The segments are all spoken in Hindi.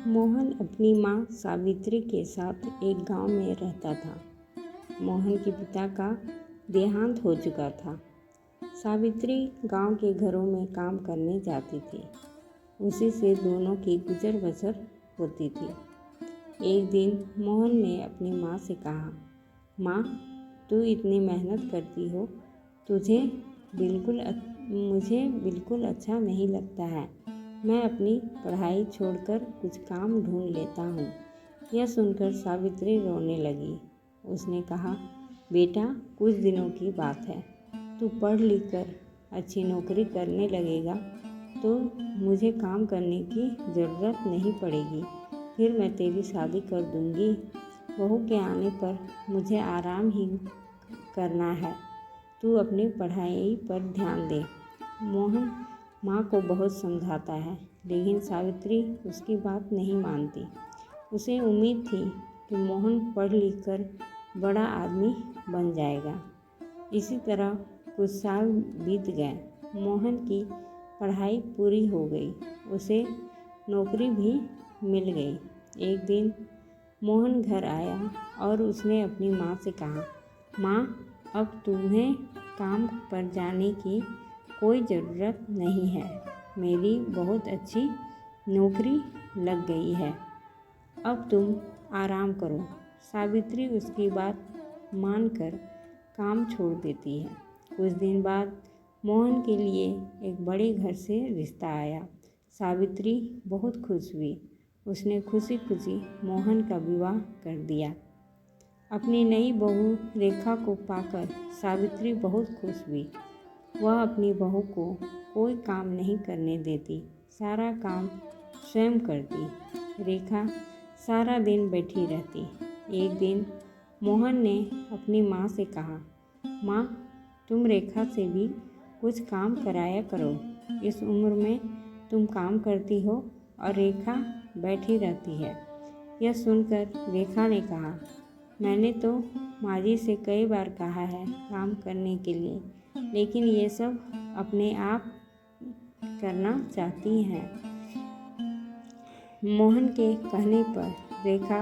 मोहन अपनी माँ सावित्री के साथ एक गांव में रहता था। मोहन के पिता का देहांत हो चुका था। सावित्री गांव के घरों में काम करने जाती थी। उसी से दोनों की गुजर बसर होती थी। एक दिन मोहन ने अपनी माँ से कहा, माँ, तू इतनी मेहनत करती हो, मुझे बिल्कुल अच्छा नहीं लगता है। मैं अपनी पढ़ाई छोड़कर कुछ काम ढूंढ लेता हूँ। यह सुनकर सावित्री रोने लगी। उसने कहा, बेटा, कुछ दिनों की बात है। तू पढ़ लिख कर अच्छी नौकरी करने लगेगा तो मुझे काम करने की ज़रूरत नहीं पड़ेगी। फिर मैं तेरी शादी कर दूँगी। बहू के आने पर मुझे आराम ही करना है। तू अपनी पढ़ाई पर ध्यान दे। मोहन माँ को बहुत समझाता है, लेकिन सावित्री उसकी बात नहीं मानती। उसे उम्मीद थी कि मोहन पढ़ लिख कर बड़ा आदमी बन जाएगा। इसी तरह कुछ साल बीत गए। मोहन की पढ़ाई पूरी हो गई। उसे नौकरी भी मिल गई। एक दिन मोहन घर आया और उसने अपनी माँ से कहा, माँ, अब तुम्हें काम पर जाने की कोई ज़रूरत नहीं है। मेरी बहुत अच्छी नौकरी लग गई है। अब तुम आराम करो। सावित्री उसकी बात मानकर काम छोड़ देती है। कुछ दिन बाद मोहन के लिए एक बड़े घर से रिश्ता आया। सावित्री बहुत खुश हुई। उसने खुशी खुशी मोहन का विवाह कर दिया। अपनी नई बहू रेखा को पाकर सावित्री बहुत खुश हुई। वह अपनी बहू को कोई काम नहीं करने देती, सारा काम स्वयं करती। रेखा सारा दिन बैठी रहती। एक दिन मोहन ने अपनी माँ से कहा, माँ, तुम रेखा से भी कुछ काम कराया करो। इस उम्र में तुम काम करती हो और रेखा बैठी रहती है। यह सुनकर रेखा ने कहा, मैंने तो माँ जी से कई बार कहा है काम करने के लिए, लेकिन ये सब अपने आप करना चाहती हैं। मोहन के कहने पर रेखा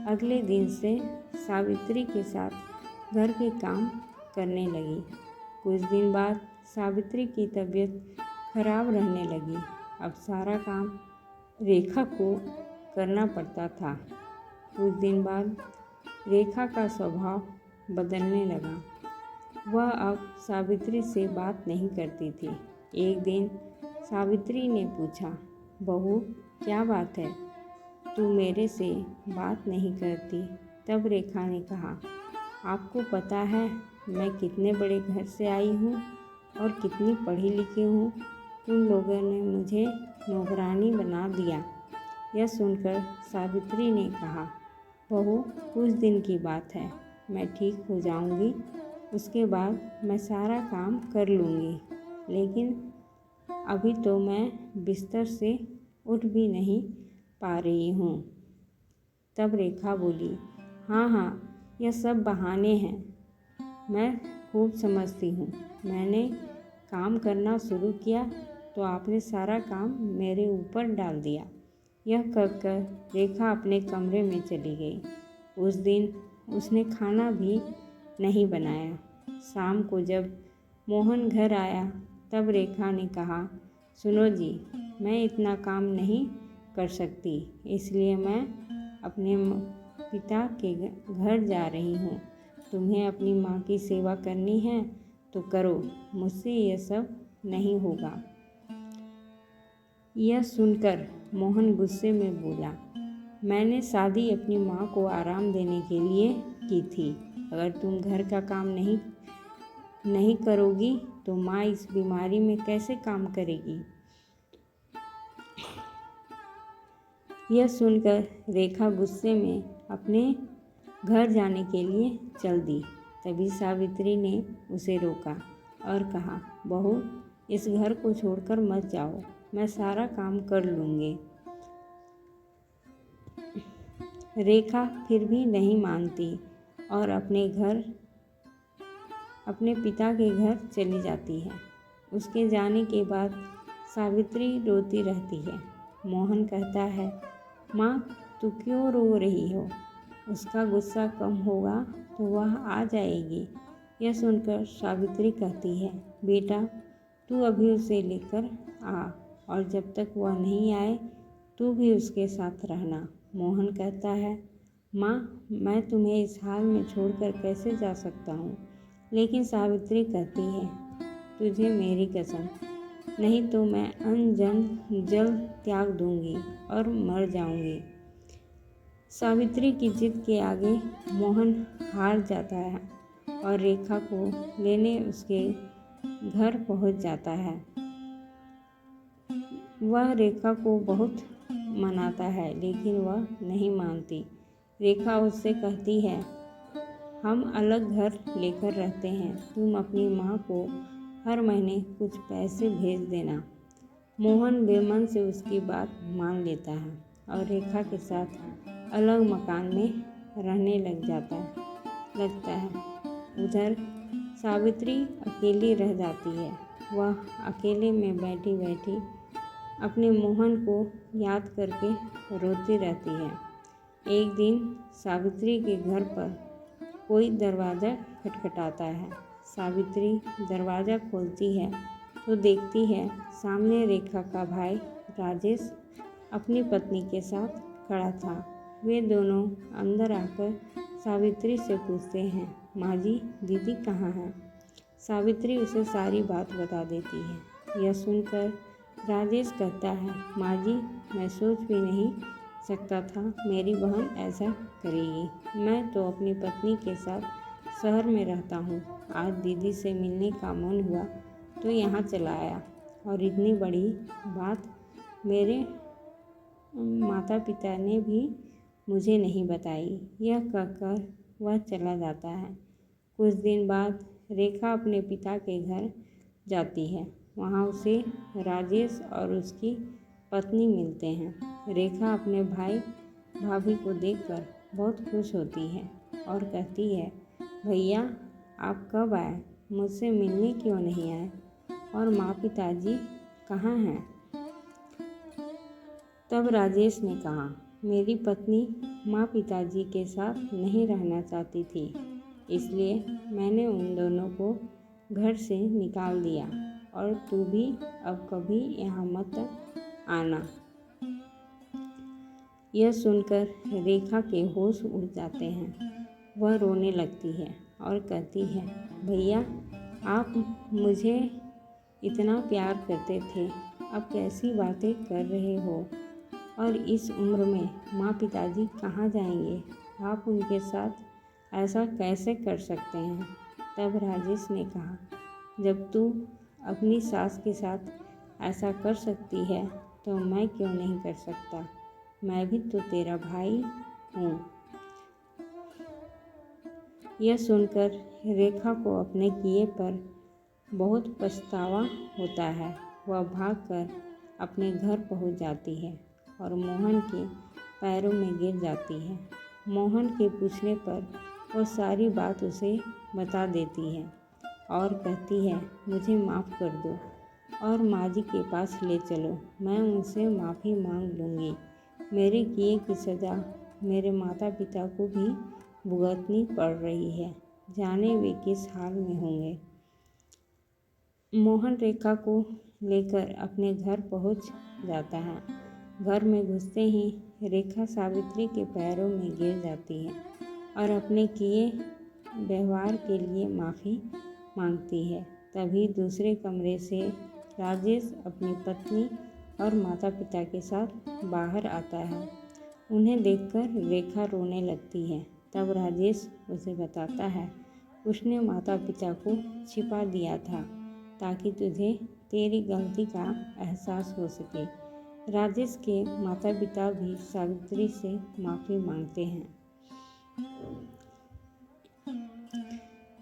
अगले दिन से सावित्री के साथ घर के काम करने लगी। कुछ दिन बाद सावित्री की तबीयत खराब रहने लगी। अब सारा काम रेखा को करना पड़ता था। कुछ दिन बाद रेखा का स्वभाव बदलने लगा। वह अब सावित्री से बात नहीं करती थी। एक दिन सावित्री ने पूछा, बहू, क्या बात है? तू मेरे से बात नहीं करती। तब रेखा ने कहा, आपको पता है मैं कितने बड़े घर से आई हूँ और कितनी पढ़ी लिखी हूँ। तुम लोगों ने मुझे नौकरानी बना दिया। यह सुनकर सावित्री ने कहा, बहू, कुछ दिन की बात है। मैं ठीक हो जाऊँगी, उसके बाद मैं सारा काम कर लूँगी। लेकिन अभी तो मैं बिस्तर से उठ भी नहीं पा रही हूँ। तब रेखा बोली, हाँ हाँ, यह सब बहाने हैं। मैं खूब समझती हूँ। मैंने काम करना शुरू किया तो आपने सारा काम मेरे ऊपर डाल दिया। यह कहकर रेखा अपने कमरे में चली गई। उस दिन उसने खाना भी नहीं बनाया। शाम को जब मोहन घर आया तब रेखा ने कहा, सुनो जी, मैं इतना काम नहीं कर सकती, इसलिए मैं अपने पिता के घर जा रही हूँ। तुम्हें अपनी माँ की सेवा करनी है तो करो, मुझसे यह सब नहीं होगा। यह सुनकर मोहन गुस्से में बोला, मैंने शादी अपनी माँ को आराम देने के लिए की थी। अगर तुम घर का काम नहीं करोगी तो माँ इस बीमारी में कैसे काम करेगी? यह सुनकर रेखा गुस्से में अपने घर जाने के लिए चल दी। तभी सावित्री ने उसे रोका और कहा, बहू, इस घर को छोड़कर मत जाओ, मैं सारा काम कर लूँगी। रेखा फिर भी नहीं मानती और अपने पिता के घर चली जाती है। उसके जाने के बाद सावित्री रोती रहती है। मोहन कहता है, माँ, तू क्यों रो रही हो? उसका गुस्सा कम होगा तो वह आ जाएगी। यह सुनकर सावित्री कहती है, बेटा तू अभी उसे लेकर आ और जब तक वह नहीं आए तू भी उसके साथ रहना। मोहन कहता है, माँ, मैं तुम्हें इस हाल में छोड़कर कैसे जा सकता हूँ? लेकिन सावित्री कहती है, तुझे मेरी कसम, नहीं तो मैं अन्न जन जल त्याग दूंगी और मर जाऊंगी। सावित्री की जिद के आगे मोहन हार जाता है और रेखा को लेने उसके घर पहुंच जाता है। वह रेखा को बहुत मनाता है लेकिन वह नहीं मानती। रेखा उससे कहती है, हम अलग घर लेकर रहते हैं, तुम अपनी माँ को हर महीने कुछ पैसे भेज देना। मोहन बेमन से उसकी बात मान लेता है और रेखा के साथ अलग मकान में रहने लगता है। उधर सावित्री अकेली रह जाती है। वह अकेले में बैठी बैठी अपने मोहन को याद करके रोती रहती है। एक दिन सावित्री के घर पर कोई दरवाज़ा खटखटाता है। सावित्री दरवाज़ा खोलती है तो देखती है सामने रेखा का भाई राजेश अपनी पत्नी के साथ खड़ा था। वे दोनों अंदर आकर सावित्री से पूछते हैं, माँ जी, दीदी कहाँ हैं? सावित्री उसे सारी बात बता देती है। यह सुनकर राजेश कहता है, माँ जी, मैं सोच भी नहीं सकता था मेरी बहन ऐसा करेगी। मैं तो अपनी पत्नी के साथ शहर में रहता हूँ। आज दीदी से मिलने का मन हुआ तो यहाँ चला आया और इतनी बड़ी बात मेरे माता पिता ने भी मुझे नहीं बताई। यह कहकर वह चला जाता है। कुछ दिन बाद रेखा अपने पिता के घर जाती है। वहाँ उसे राजेश और उसकी पत्नी मिलते हैं। रेखा अपने भाई भाभी को देखकर बहुत खुश होती है और कहती है, भैया आप कब आए? मुझसे मिलने क्यों नहीं आए? और माँ पिताजी कहाँ हैं? तब राजेश ने कहा, मेरी पत्नी माँ पिताजी के साथ नहीं रहना चाहती थी, इसलिए मैंने उन दोनों को घर से निकाल दिया और तू भी अब कभी यहाँ मत आना। यह सुनकर रेखा के होश उड़ जाते हैं। वह रोने लगती है और कहती है, भैया आप मुझे इतना प्यार करते थे, अब कैसी बातें कर रहे हो? और इस उम्र में माँ पिताजी कहाँ जाएंगे? आप उनके साथ ऐसा कैसे कर सकते हैं? तब राजेश ने कहा, जब तू अपनी सास के साथ ऐसा कर सकती है तो मैं क्यों नहीं कर सकता? मैं भी तो तेरा भाई हूँ। यह सुनकर रेखा को अपने किए पर बहुत पछतावा होता है। वह भागकर अपने घर पहुँच जाती है और मोहन के पैरों में गिर जाती है। मोहन के पूछने पर वो सारी बात उसे बता देती है और कहती है, मुझे माफ़ कर दो और माँ जी के पास ले चलो, मैं उनसे माफ़ी मांग लूँगी। मेरे किए की सज़ा मेरे माता पिता को भी भुगतनी पड़ रही है, जाने वे किस हाल में होंगे। मोहन रेखा को लेकर अपने घर पहुंच जाता है। घर में घुसते ही रेखा सावित्री के पैरों में गिर जाती है और अपने किए व्यवहार के लिए माफ़ी मांगती है। तभी दूसरे कमरे से राजेश अपनी पत्नी और माता पिता के साथ बाहर आता है। उन्हें देखकर रेखा रोने लगती है। तब राजेश उसे बताता है, उसने माता पिता को छिपा दिया था ताकि तुझे तेरी गलती का एहसास हो सके। राजेश के माता पिता भी सावित्री से माफ़ी मांगते हैं।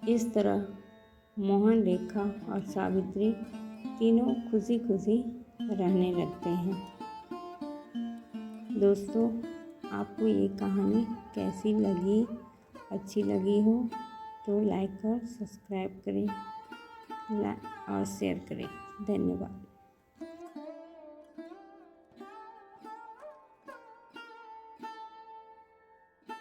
इस तरह मोहन, रेखा और सावित्री तीनों खुशी खुशी रहने लगते हैं। दोस्तों, आपको ये कहानी कैसी लगी? अच्छी लगी हो तो लाइक और सब्सक्राइब करें और शेयर करें। धन्यवाद।